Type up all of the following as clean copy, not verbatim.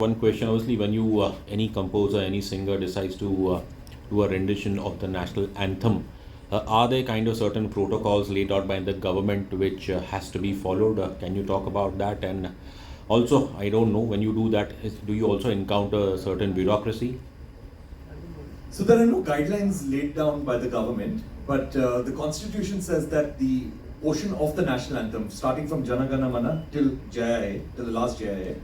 One question, obviously, when you any composer, any singer decides to do a rendition of the national anthem, are there kind of certain protocols laid out by the government which has to be followed? Can you talk about that? And also, I don't know, when you do that, do you also encounter certain bureaucracy? So there are no guidelines laid down by the government, but the constitution says that the portion of the national anthem, starting from Jana Gana Mana till Jaya, till the last Jaya,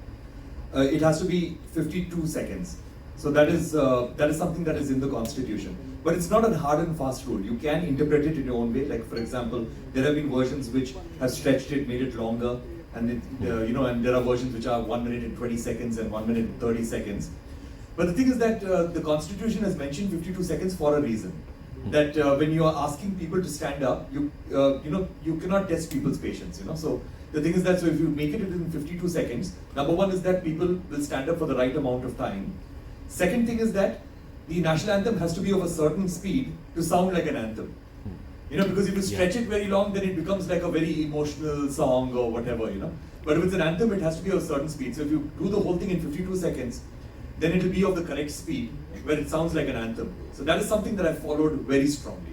it has to be 52 seconds. So that is something that is in the constitution. But it's not a hard and fast rule. You can interpret it in your own way. Like, for example, there have been versions which have stretched it, made it longer, and and there are versions which are 1 minute and 20 seconds and 1 minute and 30 seconds. But the thing is that the constitution has mentioned 52 seconds for a reason. That when you are asking people to stand up, you cannot test people's patience. So the thing is that, so if you make it in 52 seconds, number one is that people will stand up for the right amount of time. Second thing is that the national anthem has to be of a certain speed to sound like an anthem. Because if you stretch it very long, then it becomes like a very emotional song or whatever. But if it's an anthem, it has to be of a certain speed. So if you do the whole thing in 52 seconds, then it will be of the correct speed where it sounds like an anthem. So that is something that I followed very strongly.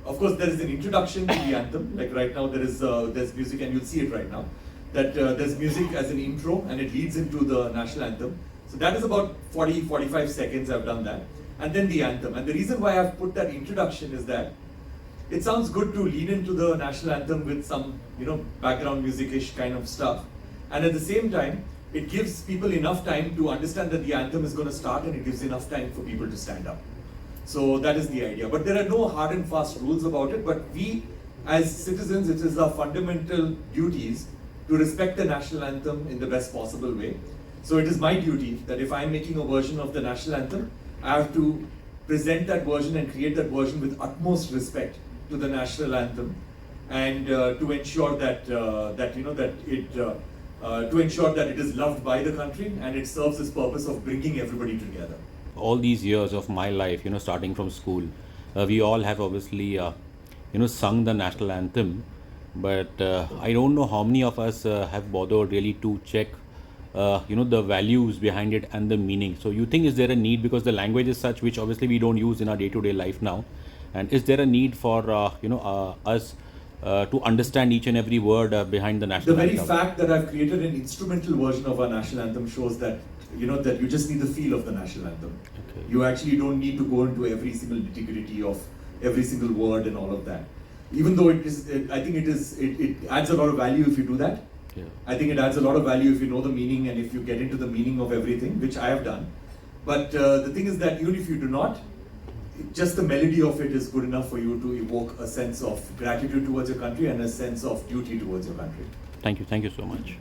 Of course, there is an introduction to the anthem. Like right now, there's music, and you'll see it right now. That there's music as an intro, and it leads into the national anthem. So that is about 40-45 seconds. I've done that, and then the anthem. And the reason why I've put that introduction is that it sounds good to lean into the national anthem with some background music-ish kind of stuff, and at the same time, it gives people enough time to understand that the anthem is going to start, and it gives enough time for people to stand up. So that is the idea. But there are no hard and fast rules about it. But we, as citizens, it is our fundamental duties to respect the national anthem in the best possible way. So it is my duty that if I'm making a version of the national anthem, I have to present that version and create that version with utmost respect to the national anthem, and to ensure that to ensure that it is loved by the country and it serves its purpose of bringing everybody together. All these years of my life, starting from school, we all have obviously, sung the national anthem, but I don't know how many of us have bothered really to check, the values behind it and the meaning. So you think, is there a need, because the language is such which obviously we don't use in our day-to-day life now, and is there a need for, us to understand each and every word behind the national anthem? The very fact that I've created an instrumental version of our national anthem shows that that you just need the feel of the national anthem. Okay. You actually don't need to go into every single nitty-gritty of every single word and all of that. Even though I think it adds a lot of value if you do that. Yeah. I think it adds a lot of value if you know the meaning and if you get into the meaning of everything, which I have done. But the thing is that even if you do not, just the melody of it is good enough for you to evoke a sense of gratitude towards your country and a sense of duty towards your country. Thank you so much.